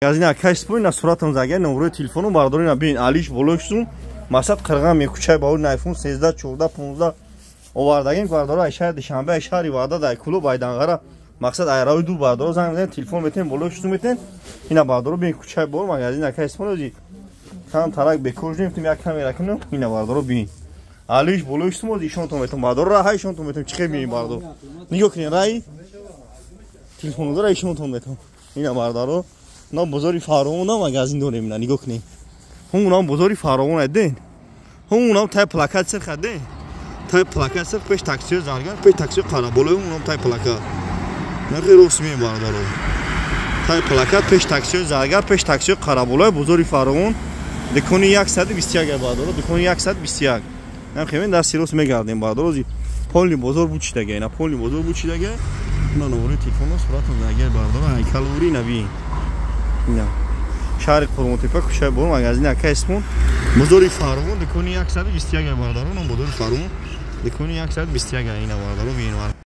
Магазин акаш спой на суратам заге номерои телефону бардори на бин алиш болошсун масад қирған мекучай ба ун айфон 13 14 15 овардагин бардора айша душанбе айшари вада дай клуб айдангара мақсад айрави ду бардора занг мезанем телефон метен болошсун метен ина бардора бин кучай бор магазин акаш спой ози кам тарак бекожним тим як камера кино ина бардора бин алиш болошсун ози ишон то метен бардора ҳай ишон то метен чиқе бин бардора нигоҳ кинен рай телефон дора ишон то метен ина бардора ना बुजुर्ग फारों ना magazin दोने में ना निगोह नहीं हूँ ना बुजुर्ग फारों ना दे हूँ ना थाई प्लाका से खादे थाई प्लाका से पेश टैक्सी जाएगा पेश टैक्सी खाना बोले हूँ ना थाई प्लाका ना कि रोस में बार दारो थाई प्लाका पेश टैक्सी जाएगा पेश टैक्सी खाना बोले बुजुर्ग फारों देखो नहीं एक साथ बिस्तिया के बाद दारो देखो नहीं एक साथ बिस्तिया ना खेमें 10 रोस में गार्डन बाद दारो जी पोली बुजुर्ग बुच्ची लगे ना पोली बुजुर्ग बुच्ची लगे ना नोरे टेलीफोन सुरात में जाएगा बाद दारो आई कलोरी नबी شهر قرموتیپا کوچه بور مغازین اکاسمون بزرگ فارمون دکونی 120 باردارون بزرگ فارمون دکونی 120 اینا باردارو بینوار